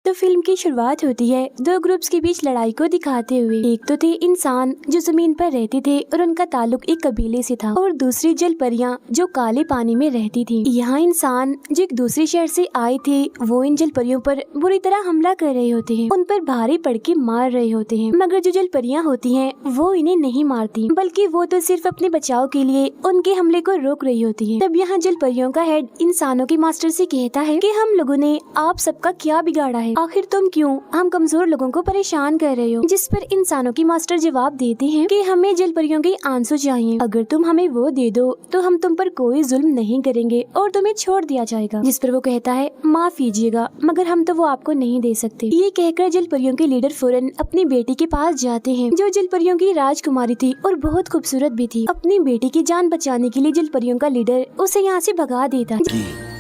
तो फिल्म की शुरुआत होती है दो ग्रुप्स के बीच लड़ाई को दिखाते हुए। एक तो थे इंसान जो जमीन पर रहते थे और उनका ताल्लुक एक कबीले से था, और दूसरी जल परियां जो काले पानी में रहती थी। यहाँ इंसान जो एक दूसरे शहर से आए थे वो इन जल परियों पर बुरी तरह हमला कर रहे होते हैं, उन पर भारी पड़ के मार रहे होते हैं। मगर जो जल परियां होती हैं वो इन्हें नहीं मारती, बल्कि वो तो सिर्फ अपने बचाव के लिए उनके हमले को रोक रही होती है। तब यहाँ जल परियों का हेड इंसानों के मास्टर से कहता है कि हम लोगों ने आप सबका क्या बिगाड़ा है, आखिर तुम क्यों हम कमजोर लोगों को परेशान कर रहे हो। जिस पर इंसानों की मास्टर जवाब देते हैं कि हमें जल परियों के आंसू चाहिए, अगर तुम हमें वो दे दो तो हम तुम पर कोई जुल्म नहीं करेंगे और तुम्हें छोड़ दिया जाएगा। जिस पर वो कहता है माफ कीजिएगा मगर हम तो वो आपको नहीं दे सकते। ये कहकर जल परियों के लीडर फौरन अपनी बेटी के पास जाते हैं जो जल परियों की राजकुमारी थी और बहुत खूबसूरत भी थी। अपनी बेटी की जान बचाने के लिए जल परियों का लीडर उसे यहाँ से भगा देता है।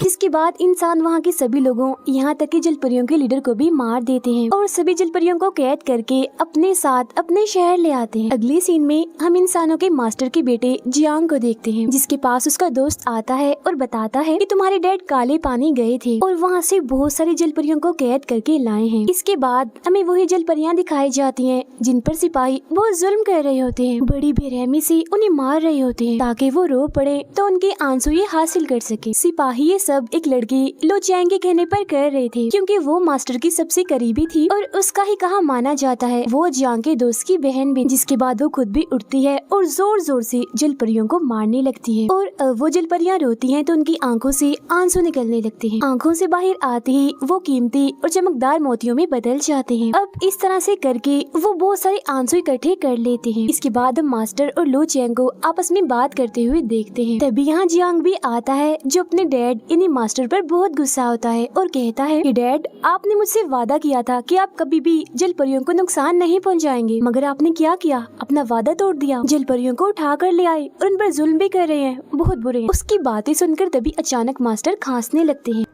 इसके बाद इंसान वहाँ के सभी लोगों यहाँ तक कि जल परियों के लीडर को भी मार देते हैं और सभी जल परियों को कैद करके अपने साथ अपने शहर ले आते हैं। अगले सीन में हम इंसानों के मास्टर के बेटे जियांग को देखते हैं, जिसके पास उसका दोस्त आता है और बताता है कि तुम्हारे डैड काले पानी गए थे और वहाँ से बहुत सारी जल परियों को कैद करके लाए हैं। इसके बाद हमें वही जल परियां दिखाई जाती हैं जिन पर सिपाही बहुत जुल्म कर रहे होते हैं, बड़ी बेरहमी से उन्हें मार रहे होते हैं ताकि वो रो पड़े तो उनके आंसू ये हासिल कर सके। सिपाही ये सब एक लड़की लो चैंग के कहने पर कर रहे थे क्योंकि वो मास्टर की सबसे करीबी थी और उसका ही कहा माना जाता है वो जियांग के दोस्त की बहन भी। जिसके बाद वो खुद भी उठती है और जोर जोर से जल परियों को मारने लगती है और वो जल परियां रोती हैं तो उनकी आंखों से आंसू निकलने लगते हैं। आंखों से बाहर आते ही वो कीमती और चमकदार मोतियों में बदल जाते हैं। अब इस तरह से करके वो बहुत सारे आंसू इकट्ठे कर लेते हैं। इसके बाद हम मास्टर और लो चैंग को आपस में बात करते हुए देखते हैं। तभी यहाँ जियांग भी आता है जो अपने डैड इन्हीं मास्टर पर बहुत गुस्सा होता है और कहता है कि डैड आपने मुझसे वादा किया था कि आप कभी भी जल परियों को नुकसान नहीं पहुंचाएंगे, मगर आपने क्या किया, अपना वादा तोड़ दिया। जल परियों को उठा कर ले आए और उन पर जुल्म भी कर रहे हैं, बहुत बुरे हैं। उसकी बातें सुनकर तभी अचानक मास्टर खांसने लगते हैं।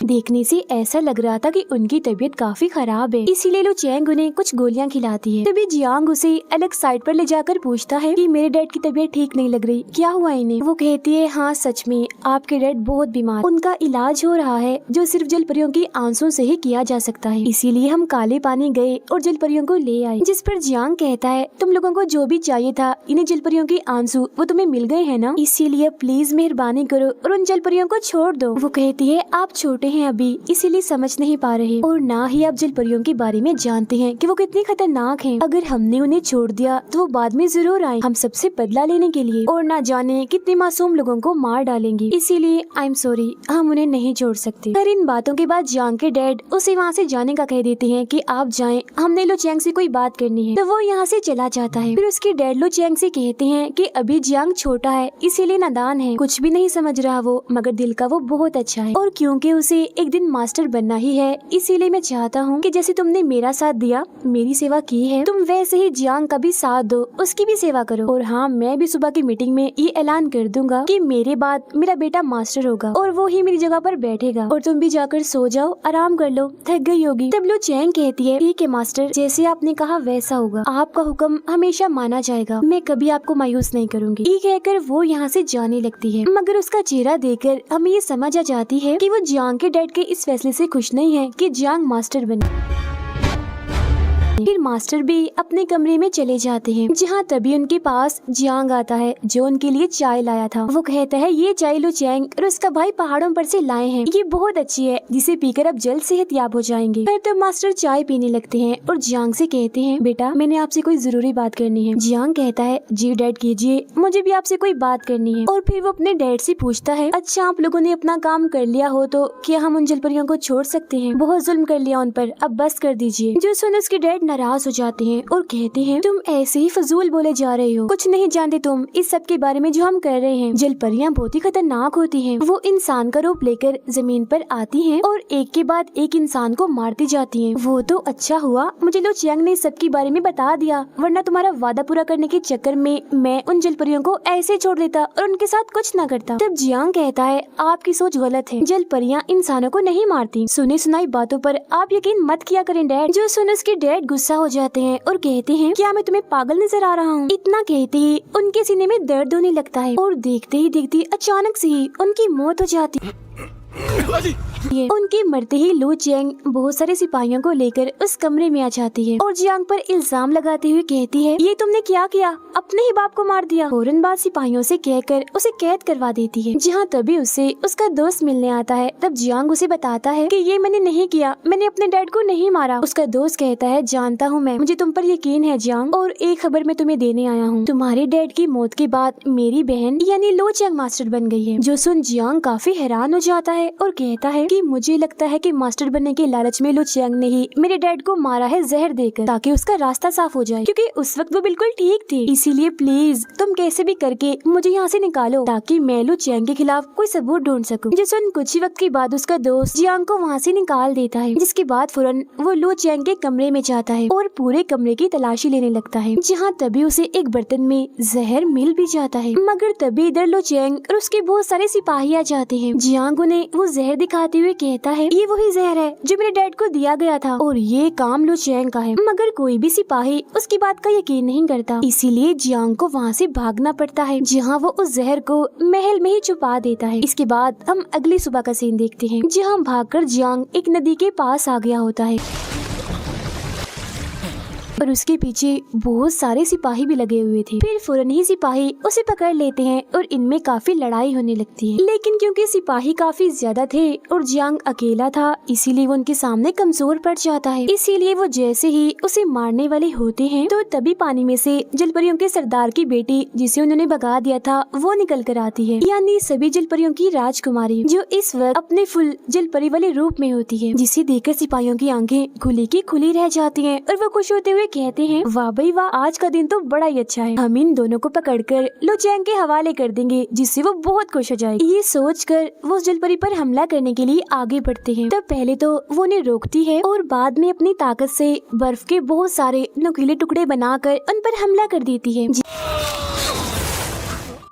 देखने से ऐसा लग रहा था कि उनकी तबीयत काफी खराब है, इसीलिए लो चैंग उन्हें कुछ गोलियां खिलाती है। तभी जियांग उसे अलग साइड पर ले जाकर पूछता है कि मेरे डैड की तबीयत ठीक नहीं लग रही, क्या हुआ इन्हें। वो कहती है हाँ सच में आपके डैड बहुत बीमार, उनका इलाज हो रहा है जो सिर्फ जल परियों की आंसू से ही किया जा सकता है, इसीलिए हम काले पानी गए और जल परियों को ले आए। जिस पर जियांग कहता है तुम लोगों को जो भी चाहिए था इन्हें जल परियों के आंसू वो तुम्हें मिल गए है ना, इसीलिए प्लीज मेहरबानी करो और उन जल परियों को छोड़ दो। वो कहती है आप छोटे हैं अभी इसीलिए समझ नहीं पा रहे और ना ही आप जल परियों के बारे में जानते हैं कि वो कितनी खतरनाक हैं। अगर हमने उन्हें छोड़ दिया तो वो बाद में जरूर आए हम सबसे बदला लेने के लिए और ना जाने कितने मासूम लोगों को मार डालेंगे, इसीलिए आई एम सॉरी हम उन्हें नहीं छोड़ सकते। फिर इन बातों के बाद जियांग के डैड उसे वहाँ से जाने का कह देते हैं कि आप जाएं, हमने लो चैंग से कोई बात करनी है। तो वो यहाँ से चला जाता है। फिर उसके डैड लो चैंग से कहते हैं कि अभी जियांग छोटा है इसीलिए नादान है, कुछ भी नहीं समझ रहा वो, मगर दिल का वो बहुत अच्छा है और क्योंकि उसे एक दिन मास्टर बनना ही है इसीलिए मैं चाहता हूँ कि जैसे तुमने मेरा साथ दिया, मेरी सेवा की है, तुम वैसे ही जियांग का भी साथ दो, उसकी भी सेवा करो। और हाँ मैं भी सुबह की मीटिंग में ये ऐलान कर दूंगा कि मेरे बाद मेरा बेटा मास्टर होगा और वो ही मेरी जगह पर बैठेगा और तुम भी जाकर सो जाओ, आराम कर लो, थक गई होगी। तब लो चैंग कहती है ठीक है मास्टर, जैसे आपने कहा वैसा होगा, आपका हुक्म हमेशा माना जाएगा, मैं कभी आपको मायूस नहीं करूंगी। ये कहकर वो यहाँ से जाने लगती है, मगर उसका चेहरा देखकर हमें ये समझ आ जाती है कि वो जियांग के डैड के इस फैसले से खुश नहीं है कि जियांग मास्टर बने। फिर मास्टर भी अपने कमरे में चले जाते हैं, जहाँ तभी उनके पास जियांग आता है जो उनके लिए चाय लाया था। वो कहता है ये चाय लो चैंग और उसका भाई पहाड़ों पर से लाए हैं, ये बहुत अच्छी है जिसे पीकर अब जल्द सेहतयाब हो जाएंगे। फिर तो मास्टर चाय पीने लगते हैं और जियांग से कहते हैं बेटा मैंने आपसे कोई जरूरी बात करनी है। जियांग कहता है जी डैड कीजिए, मुझे भी आपसे कोई बात करनी है। और फिर वो अपने डैड से पूछता है अच्छा आप लोगों ने अपना काम कर लिया हो तो क्या हम उन जल परियों को छोड़ सकते हैं, बहुत जुल्म कर लिया उन पर, अब बस कर दीजिए। जो सुन उसके डैड नाराज हो जाते हैं और कहते हैं तुम ऐसे ही फजूल बोले जा रहे हो, कुछ नहीं जानते तुम इस सब के बारे में जो हम कर रहे हैं। जल परियां बहुत ही खतरनाक होती हैं, वो इंसान का रूप लेकर जमीन पर आती हैं और एक के बाद एक इंसान को मारती जाती हैं। वो तो अच्छा हुआ मुझे लो चैंग ने सब के बारे में बता दिया, वरना तुम्हारा वादा पूरा करने के चक्कर में मैं उन जल परियों को ऐसे छोड़ देता और उनके साथ कुछ न करता। तब जियांग कहता है आपकी सोच गलत है, जल परियां इंसानों को नहीं मारती, सुनी सुनाई बातों पर आप यकीन मत किया करें डैड। जो सुन उसके डैड गुस्सा हो जाते हैं और कहते हैं क्या मैं तुम्हें पागल नजर आ रहा हूँ। इतना कहते ही उनके सीने में दर्द होने लगता है और देखते ही देखते अचानक से ही उनकी मौत हो जाती है। उनके मरते ही लू चेंग बहुत सारे सिपाहियों को लेकर उस कमरे में आ जाती है और जियांग पर इल्जाम लगाते हुए कहती है, ये तुमने क्या किया, अपने ही बाप को मार दिया। फौरन बाद सिपाहियों से कहकर उसे कैद करवा देती है। जहाँ तभी उसे उसका दोस्त मिलने आता है। तब जियांग उसे बताता है कि ये मैंने नहीं किया, मैंने अपने डैड को नहीं मारा। उसका दोस्त कहता है, जानता हूँ मैं, मुझे तुम पर यकीन है जियांग, और एक खबर मैं तुम्हें देने आया हूँ। तुम्हारे डैड की मौत के बाद मेरी बहन यानी लो चेंग मास्टर बन गई है। जो सुन जियांग काफी हैरान हो जाता है और कहता है कि मुझे लगता है कि मास्टर बनने के लालच में लो चेंग ने ही मेरे डैड को मारा है जहर देकर, ताकि उसका रास्ता साफ हो जाए, क्योंकि उस वक्त वो बिल्कुल ठीक थे। इसीलिए प्लीज तुम कैसे भी करके मुझे यहाँ से निकालो, ताकि मैं लो चेंग के खिलाफ कोई सबूत ढूंढ सकूं। जो सुन कुछ ही वक्त के बाद उसका दोस्त जियांग को वहाँ से निकाल देता है, जिसके बाद फौरन वो लो चेंग के कमरे में जाता है और पूरे कमरे की तलाशी लेने लगता है। जहाँ तभी उसे एक बर्तन में जहर मिल भी जाता है, मगर तभी इधर लो चेंग और उसके बहुत सारे सिपाही आ जाते हैं। जियांग उन्हें वो जहर दिखाते हुए कहता है, ये वही जहर है जो मेरे डैड को दिया गया था और ये काम लो चेंग का है। मगर कोई भी सिपाही उसकी बात का यकीन नहीं करता, इसीलिए जियांग को वहाँ से भागना पड़ता है, जहाँ वो उस जहर को महल में ही छुपा देता है। इसके बाद हम अगली सुबह का सीन देखते हैं, जहाँ भागकर जियांग एक नदी के पास आ गया होता है और उसके पीछे बहुत सारे सिपाही भी लगे हुए थे। फिर फौरन ही सिपाही उसे पकड़ लेते हैं और इनमें काफी लड़ाई होने लगती है। लेकिन क्योंकि सिपाही काफी ज्यादा थे और जियांग अकेला था, इसीलिए वो उनके सामने कमजोर पड़ जाता है। इसीलिए वो जैसे ही उसे मारने वाले होते हैं तो तभी पानी में से जलपरियों के सरदार की बेटी, जिसे उन्होंने भगा दिया था, वो निकल कर आती है, यानी सभी जलपरियों की राजकुमारी, जो इस वक्त अपने फुल जलपरी वाले रूप में होती है, जिसे देखकर सिपाहियों की आंखें खुली की खुली रह जाती है और वो खुश होते हुए कहते हैं, वाह भाई वाह, आज का दिन तो बड़ा ही अच्छा है, हम इन दोनों को पकड़कर लो चेंग के हवाले कर देंगे, जिससे वो बहुत खुश हो जाएगी। ये सोचकर वो उस जलपरी पर हमला करने के लिए आगे बढ़ते हैं। तब पहले तो वो उन्हें रोकती है और बाद में अपनी ताकत से बर्फ के बहुत सारे नुकीले टुकड़े बनाकर उन पर हमला कर देती है,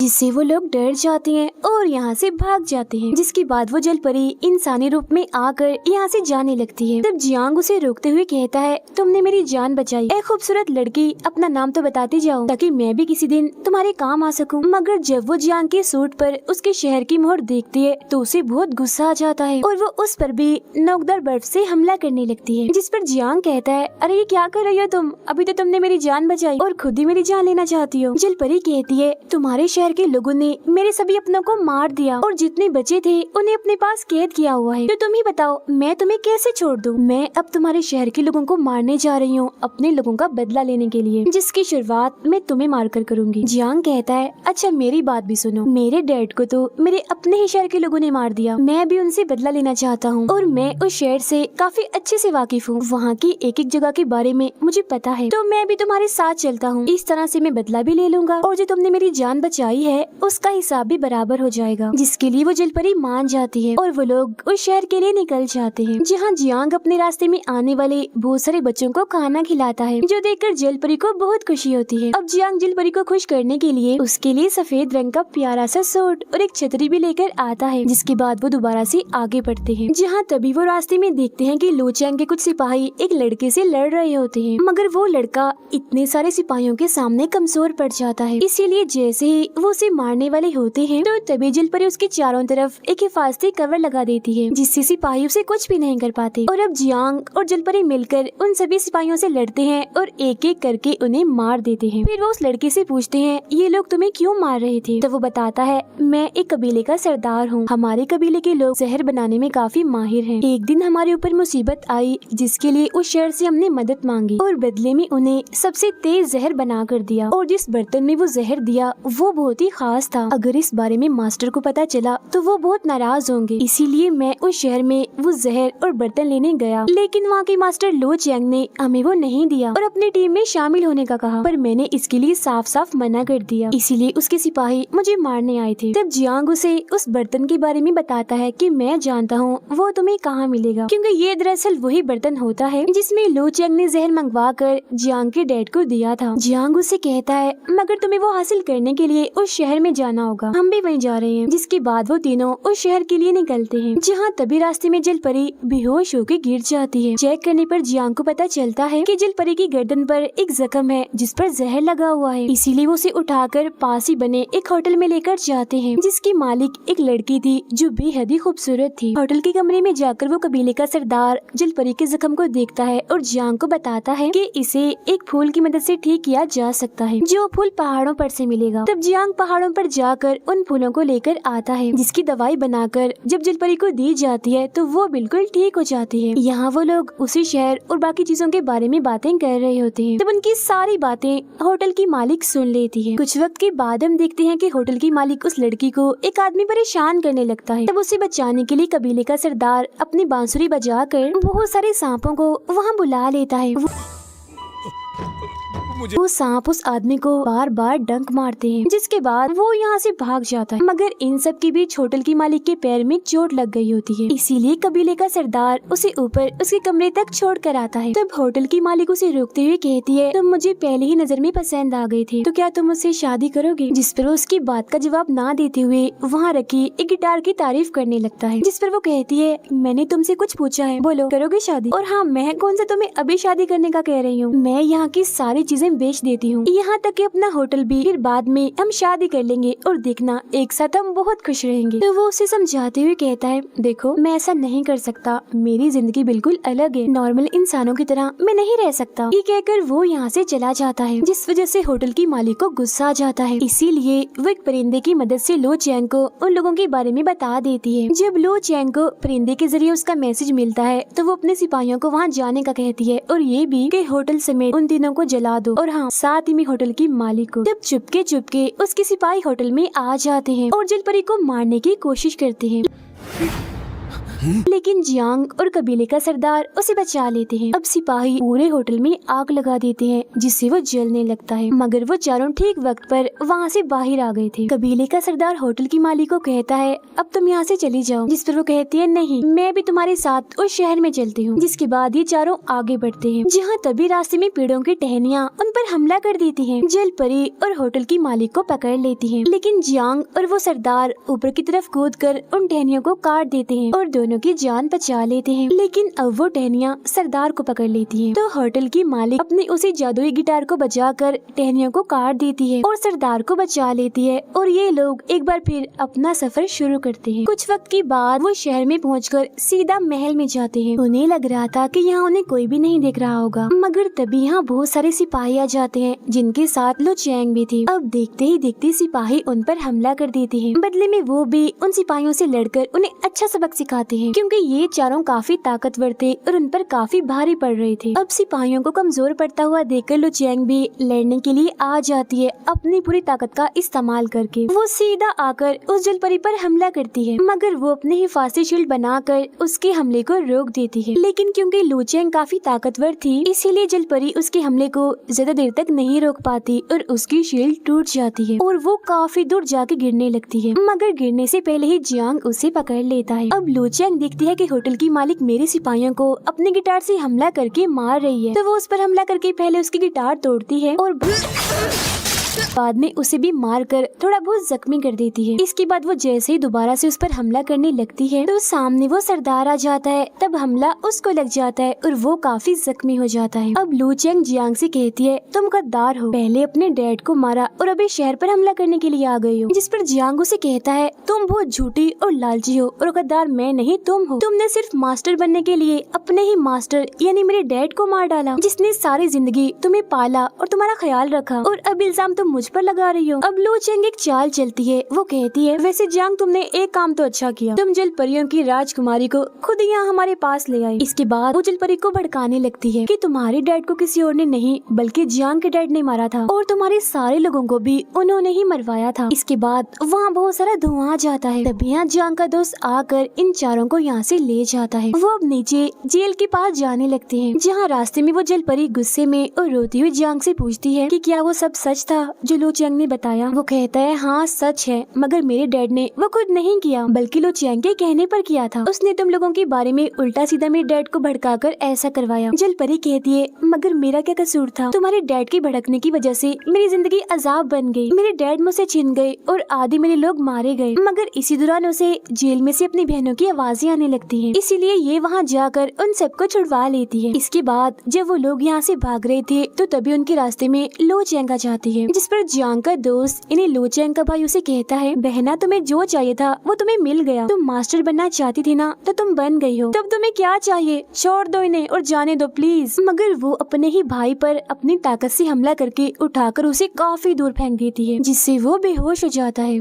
जिससे वो लोग डर जाते हैं और यहाँ से भाग जाते हैं। जिसके बाद वो जलपरी इंसानी रूप में आकर यहाँ से जाने लगती है। तब जियांग उसे रोकते हुए कहता है, तुमने मेरी जान बचाई, ए खूबसूरत लड़की, अपना नाम तो बताती जाओ ताकि मैं भी किसी दिन तुम्हारे काम आ सकूं। मगर जब वो जियांग के सूट पर उसके शहर की मोहर देखती है तो उसे बहुत गुस्सा आ जाता है और वो उस पर भी नोकदार बर्फ से हमला करने लगती है। जिस पर जियांग कहता है, अरे ये क्या कर रही हो तुम, अभी तो तुमने मेरी जान बचाई और खुद ही मेरी जान लेना चाहती हो। जलपरी कहती है, तुम्हारे शहर के लोगों ने मेरे सभी अपनों को मार दिया और जितने बचे थे उन्हें अपने पास कैद किया हुआ है, तो तुम ही बताओ मैं तुम्हें कैसे छोड़ दूं। मैं अब तुम्हारे शहर के लोगों को मारने जा रही हूँ, अपने लोगों का बदला लेने के लिए, जिसकी शुरुआत मैं तुम्हें मारकर करूंगी। जियांग कहता है, अच्छा मेरी बात भी सुनो, मेरे डैड को तो मेरे अपने ही शहर के लोगों ने मार दिया, मैं भी उनसे बदला लेना चाहता हूँ और मैं उस शहर से काफी अच्छे से वाकिफ हूँ, वहाँ की एक एक जगह के बारे में मुझे पता है, तो मैं भी तुम्हारे साथ चलता हूँ। इस तरह से मैं बदला भी ले लूंगा और जो तुमने मेरी जान बचाई है उसका हिसाब भी बराबर हो जाएगा। जिसके लिए वो जलपरी मान जाती है और वो लोग उस शहर के लिए निकल जाते हैं, जहाँ जियांग अपने रास्ते में आने वाले बहुत सारे बच्चों को खाना खिलाता है, जो देखकर जलपरी को बहुत खुशी होती है। अब जियांग जलपरी को खुश करने के लिए उसके लिए सफेद रंग का प्यारा सा सूट और एक छतरी भी लेकर आता है। जिसके बाद वो दोबारा से आगे बढ़ते हैं, जहाँ तभी वो रास्ते में देखते हैं कि लो चेंग के कुछ सिपाही एक लड़के से लड़ रहे होते हैं, मगर वो लड़का इतने सारे सिपाहियों के सामने कमजोर पड़ जाता है। इसीलिए जैसे ही वो उसे मारने वाले होते हैं तो तभी जलपरी उसके चारों तरफ एक हिफाजती कवर लगा देती है, जिससे सिपाही उसे कुछ भी नहीं कर पाते। और अब जियांग और जलपरी मिलकर उन सभी सिपाहियों से लड़ते हैं और एक एक करके उन्हें मार देते हैं। फिर वो उस लड़के से पूछते हैं, ये लोग तुम्हें क्यों मार रहे थे? तो वो बताता है, मैं एक कबीले का सरदार हूँ, हमारे कबीले के लोग जहर बनाने में काफी माहिर हैं। एक दिन हमारे ऊपर मुसीबत आई, जिसके लिए उस शहर से हमने मदद मांगी और बदले में उन्हें सबसे तेज जहर बना कर दिया, और जिस बर्तन में वो जहर दिया वो बहुत ही खास था। अगर इस बारे में मास्टर को पता चला तो वो बहुत नाराज होंगे, इसीलिए मैं उस शहर में वो जहर और बर्तन लेने गया, लेकिन वहाँ के मास्टर लो चेंग ने हमें वो नहीं दिया और अपनी टीम में शामिल होने का कहा, पर मैंने इसके लिए साफ साफ मना कर दिया, इसीलिए उसके सिपाही मुझे मारने आए थे। तब जियांग उसे उस बर्तन के बारे में बताता है कि मैं जानता हूँ वो तुम्हें कहाँ मिलेगा, क्योंकि ये दरअसल वही बर्तन होता है जिसमें लो चेंग ने जहर मंगवा कर जियांग के डैड को दिया था। जियांग उसे कहता है, मगर तुम्हें वो हासिल करने के लिए उस उस शहर में जाना होगा, हम भी वहीं जा रहे हैं। जिसके बाद वो तीनों उस शहर के लिए निकलते हैं, जहाँ तभी रास्ते में जल परी बेहोश होकर गिर जाती है। चेक करने पर जियांग को पता चलता है कि जल परी की गर्दन पर एक जख्म है जिस पर जहर लगा हुआ है, इसीलिए वो उसे उठाकर पास ही बने एक होटल में लेकर जाते हैं, जिसकी मालिक एक लड़की थी जो बेहद ही खूबसूरत थी। होटल के कमरे में जाकर वो कबीले का सरदार जल परी के जख्म को देखता है और जियांग को बताता है कि इसे एक फूल की मदद से ठीक किया जा सकता है, जो फूल पहाड़ों पर से मिलेगा। तब जियांग पहाड़ों पर जाकर उन फूलों को लेकर आता है, जिसकी दवाई बनाकर जब जल परी को दी जाती है तो वो बिल्कुल ठीक हो जाती है। यहाँ वो लोग उसी शहर और बाकी चीजों के बारे में बातें कर रहे होते हैं। तब उनकी सारी बातें होटल की मालिक सुन लेती है। कुछ वक्त के बाद हम देखते हैं कि होटल की मालिक उस लड़की को एक आदमी परेशान करने लगता है। तब उसे बचाने के लिए कबीले का सरदार अपनी बांसुरी बजाकर बहुत सारे सांपों को वहाँ बुला लेता है। वो सांप उस आदमी को बार बार डंक मारते हैं, जिसके बाद वो यहाँ से भाग जाता है। मगर इन सब के बीच होटल की मालिक के पैर में चोट लग गई होती है, इसीलिए कबीले का सरदार उसे ऊपर उसके कमरे तक छोड़ कर आता है। तब होटल की मालिक उसे रोकते हुए कहती है, तुम मुझे पहले ही नजर में पसंद आ गए थे, तो क्या तुम मुझसे शादी करोगे? जिस पर वो उसकी बात का जवाब ना देते हुए वहाँ रखी एक गिटार की तारीफ करने लगता है, जिस पर वो कहती है, मैंने तुमसे कुछ पूछा है, बोलो करोगे शादी? और हाँ, मैं कौन सा तुम्हें अभी शादी करने का कह रही हूँ, मैं यहाँ की सारी चीजें बेच देती हूँ, यहाँ तक कि अपना होटल भी, फिर बाद में हम शादी कर लेंगे और देखना एक साथ हम बहुत खुश रहेंगे। तो वो उसे समझाते हुए कहता है, देखो मैं ऐसा नहीं कर सकता, मेरी जिंदगी बिल्कुल अलग है, नॉर्मल इंसानों की तरह मैं नहीं रह सकता। ये कहकर वो यहाँ से चला जाता है, जिस वजह से होटल की मालिक को गुस्सा आ जाता है। इसीलिए वो एक परिंदे की मदद से लो चैंग को उन लोगों के बारे में बता देती है। जब लो चैंग को परिंदे के जरिए उसका मैसेज मिलता है तो वो अपने सिपाहियों को वहाँ जाने का कहती है और ये भी कि होटल समेत उन तीनों को जला दो, और हाँ साथ ही में होटल की मालिक को। जब चुपके उसके सिपाही होटल में आ जाते हैं और जल परी को मारने की कोशिश करते हैं, लेकिन जियांग और कबीले का सरदार उसे बचा लेते हैं। अब सिपाही पूरे होटल में आग लगा देते हैं, जिससे वो जलने लगता है, मगर वो चारों ठीक वक्त पर वहाँ से बाहर आ गए थे। कबीले का सरदार होटल की मालिक को कहता है, अब तुम यहाँ से चली जाओ, जिस पर वो कहती है, नहीं मैं भी तुम्हारे साथ उस शहर में चलती हूँ। जिसके बाद ये चारों आगे बढ़ते हैं, जहाँ तभी रास्ते में पेड़ों की टहनियाँ उन पर हमला कर देती है। जल परी और होटल की मालिक को पकड़ लेती है, लेकिन जियांग और वो सरदार ऊपर की तरफ कूद कर उन टहनियों को काट देते हैं और दोनों की जान बचा लेते हैं। लेकिन अब वो टहनियाँ सरदार को पकड़ लेती हैं, तो होटल की मालिक अपनी उसी जादुई गिटार को बजाकर टहनियों को काट देती है और सरदार को बचा लेती है, और ये लोग एक बार फिर अपना सफर शुरू करते हैं। कुछ वक्त के बाद वो शहर में पहुंचकर सीधा महल में जाते हैं। उन्हें लग रहा था कि यहाँ उन्हें कोई भी नहीं देख रहा होगा, मगर तभी यहाँ बहुत सारे सिपाही आ जाते हैं, जिनके साथ लो चैंग भी थी। अब देखते ही देखते सिपाही उन पर हमला कर देते हैं। बदले में वो भी उन सिपाहियों से लड़कर उन्हें अच्छा सबक सिखाते हैं, क्योंकि ये चारों काफी ताकतवर थे और उन पर काफी भारी पड़ रहे थे। अब सिपाहियों को कमजोर पड़ता हुआ देखकर लो चैंग भी लड़ने के लिए आ जाती है। अपनी पूरी ताकत का इस्तेमाल करके वो सीधा आकर उस जल परी पर हमला करती है, मगर वो अपने हिफाजती शील्ड बनाकर उसके हमले को रोक देती है। लेकिन क्योंकि लो चैंग काफी ताकतवर थी, इसीलिए जल परी उसके हमले को ज्यादा देर तक नहीं रोक पाती और उसकी शील्ड टूट जाती है और वो काफी दूर जाके गिरने लगती है, मगर गिरने से पहले ही जियांग उसे पकड़ लेता है। अब लो चैंग देखती है कि होटल की मालिक मेरे सिपाहियों को अपने गिटार से हमला करके मार रही है, तो वो उस पर हमला करके पहले उसकी गिटार तोड़ती है और बाद में उसे भी मारकर थोड़ा बहुत जख्मी कर देती है। इसके बाद वो जैसे ही दोबारा से उस पर हमला करने लगती है तो सामने वो सरदार आ जाता है। तब हमला उसको लग जाता है और वो काफी जख्मी हो जाता है। अब लो चैंग जियांग से कहती है, तुम गद्दार हो, पहले अपने डैड को मारा और अभी शहर पर हमला करने के लिए आ गई हो। जिस पर जियांग उसे कहता है, तुम बहुत झूठी और लालची हो और गद्दार मैं नहीं तुम हो। तुमने सिर्फ मास्टर बनने के लिए अपने ही मास्टर यानी मेरे डैड को मार डाला, जिसने सारी जिंदगी तुम्हें पाला और तुम्हारा ख्याल रखा, और अब इल्जाम तुम मुझ पर लगा रही हो। अब लो चैंग एक चाल चलती है, वो कहती है, वैसे जियांग तुमने एक काम तो अच्छा किया, तुम जल परियों की राजकुमारी को खुद यहाँ हमारे पास ले आई। इसके बाद वो जल परी को भड़काने लगती है कि तुम्हारे डैड को किसी और ने नहीं बल्कि जियांग के डैड ने मारा था और तुम्हारे सारे लोगों को भी उन्होंने ही मरवाया था। इसके बाद वहाँ बहुत सारा धुआं आ जाता है। तभी यहाँ जियांग का दोस्त आकर इन चारों को यहाँ से ले जाता है। वो अब नीचे जेल के पास जाने लगते हैं, जहाँ रास्ते में वो जल परी गुस्से में और रोती हुई जियांग से पूछती है कि क्या वो सब सच था जो लो चैंग ने बताया। वो कहता है हाँ सच है, मगर मेरे डैड ने वो खुद नहीं किया, बल्कि लो चैंग के कहने पर किया था। उसने तुम लोगों के बारे में उल्टा सीधा मेरे डैड को भड़काकर ऐसा करवाया। जल परी कहती है मगर मेरा क्या कसूर था? तुम्हारे डैड के भड़कने की वजह से मेरी जिंदगी अजाब बन गई। मेरे डैड मुझसे छिन गए और आधे मेरे लोग मारे गए, मगर इसी दौरान उसे जेल में से अपनी बहनों की आवाजें आने लगती हैं। इसीलिए ये वहाँ जाकर उन सबको छुड़वा लेती है। इसके बाद जब वो लोग यहाँ से भाग रहे थे तो तभी उनके रास्ते में लो चैंग आ जाती है, जिस पर जियांग का दोस्त इन्हें लो चैंग का भाई उसे कहता है बहना तुम्हें जो चाहिए था वो तुम्हें मिल गया। तुम मास्टर बनना चाहती थी ना, तो तुम बन गई हो। तब तुम्हें क्या चाहिए? छोड़ दो इन्हें और जाने दो प्लीज। मगर वो अपने ही भाई पर अपनी ताकत से हमला करके उठाकर उसे काफी दूर फेंक देती है, जिससे वो बेहोश हो जाता है।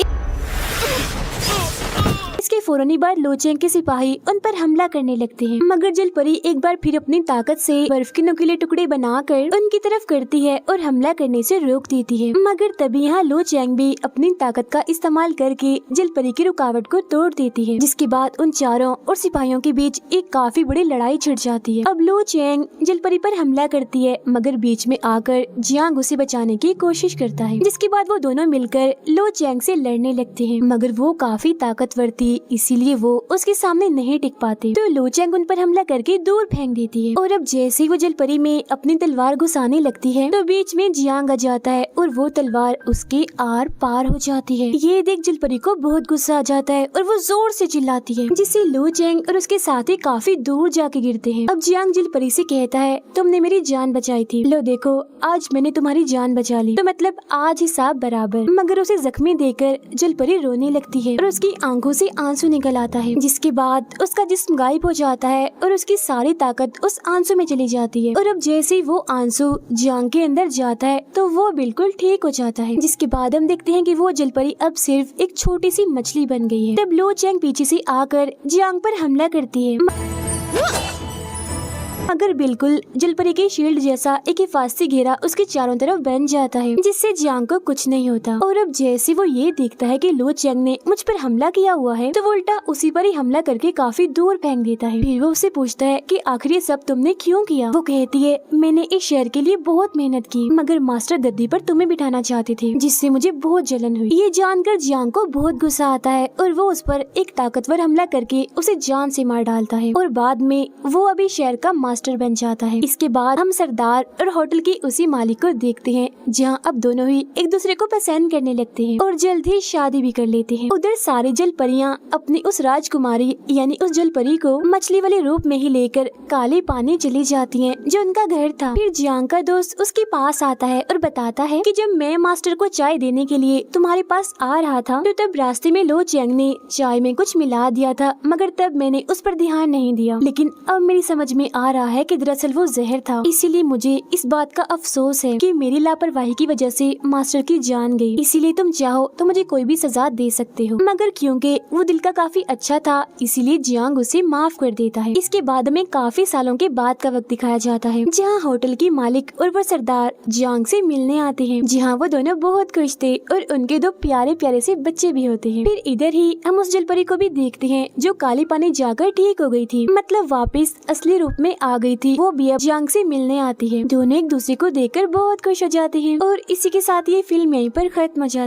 इसके फौरन ही बाद लो चैंग के सिपाही उन पर हमला करने लगते हैं, मगर जल परी एक बार फिर अपनी ताकत से बर्फ के नुकीले टुकड़े बनाकर उनकी तरफ करती है और हमला करने से रोक देती है। मगर तभी यहाँ लो चैंग भी अपनी ताकत का इस्तेमाल करके जल परी की रुकावट को तोड़ देती है, जिसके बाद उन चारों और सिपाहियों के बीच एक काफी बड़ी लड़ाई छिड़ जाती है। अब लो चैंग जल परी पर हमला करती है, मगर बीच में आकर जियांग उसे बचाने की कोशिश करता है, जिसके बाद वो दोनों मिलकर लो चैंग से लड़ने लगते हैं, मगर वो काफी ताकतवर थी, इसीलिए वो उसके सामने नहीं टिक पाते। तो लो चैंग उन पर हमला करके दूर फेंक देती है। और अब जैसे ही वो जल परी में अपनी तलवार घुसाने लगती है तो बीच में जियांग आ जाता है और वो तलवार उसके आर पार हो जाती है। ये देख जल परी को बहुत गुस्सा आ जाता है और वो जोर से चिल्लाती है, जिससे लो चैंग और उसके साथी काफी दूर जाके गिरते हैं। अब जियांग जल परी से कहता है तुमने मेरी जान बचाई थी, लो देखो आज मैंने तुम्हारी जान बचा ली, तो मतलब आज हिसाब बराबर। मगर उसे जख्मी देकर जल परी रोने लगती है और उसकी आंखों से आंसू निकल आता है, जिसके बाद उसका जिस्म गायब हो जाता है और उसकी सारी ताकत उस आंसू में चली जाती है। और अब जैसे ही वो आंसू जियांग के अंदर जाता है तो वो बिल्कुल ठीक हो जाता है, जिसके बाद हम देखते हैं कि वो जल परी अब सिर्फ एक छोटी सी मछली बन गई है। तब लो चैंग पीछे से आकर जियांग पर हमला करती है, मगर बिल्कुल जल परी के शील्ड जैसा एक हिफाजती घेरा उसके चारों तरफ बन जाता है, जिससे जियांग को कुछ नहीं होता। और अब जैसे वो ये देखता है कि लो चैंग ने मुझ पर हमला किया हुआ है तो वो उल्टा उसी पर ही हमला करके काफी दूर फेंक देता है। फिर वो उससे पूछता है कि आखिर ये सब तुमने क्यों किया? वो कहती है मैंने इस शहर के लिए बहुत मेहनत की, मगर मास्टर गद्दी पर तुम्हें बिठाना चाहते थे, जिससे मुझे बहुत जलन हुई। ये जानकर जियांग को बहुत गुस्सा आता है और वो उस पर एक ताकतवर हमला करके उसे जान से मार डालता है और बाद में वो अभी शहर का मास्टर बन जाता है। इसके बाद हम सरदार और होटल के उसी मालिक को देखते हैं, जहां अब दोनों ही एक दूसरे को पसंद करने लगते हैं और जल्द ही शादी भी कर लेते हैं। उधर सारी जल परियां अपनी उस राजकुमारी यानी उस जल परी को मछली वाले रूप में ही लेकर काले पानी चली जाती हैं, जो उनका घर था। फिर जियांग का दोस्त उसके पास आता है और बताता है कि जब मैं मास्टर को चाय देने के लिए तुम्हारे पास आ रहा था तो तब रास्ते में लो चैंग ने चाय में कुछ मिला दिया था, मगर तब मैंने उस पर ध्यान नहीं दिया। लेकिन अब मेरी समझ में आ रहा है कि दरअसल वो जहर था, इसीलिए मुझे इस बात का अफसोस है कि मेरी लापरवाही की वजह से मास्टर की जान गई। इसीलिए तुम चाहो तो मुझे कोई भी सजा दे सकते हो। मगर क्योंकि वो दिल का काफी अच्छा था, इसीलिए जियांग उसे माफ कर देता है। इसके बाद हमें काफी सालों के बाद का वक्त दिखाया जाता है, जहाँ होटल की मालिक और वो सरदार जियांग से मिलने आते हैं, जहाँ वो दोनों बहुत खुश थे और उनके दो प्यारे प्यारे से बच्चे भी होते हैं। फिर इधर ही हम उस जलपरी को भी देखते हैं जो काले पानी जाकर ठीक हो गई थी, मतलब वापस असली रूप में आ गई थी। वो भी अब जियांग से मिलने आती है। दोनों एक दूसरे को देखकर बहुत खुश हो जाते हैं और इसी के साथ ये फिल्म यहीं पर खत्म हो जाती है।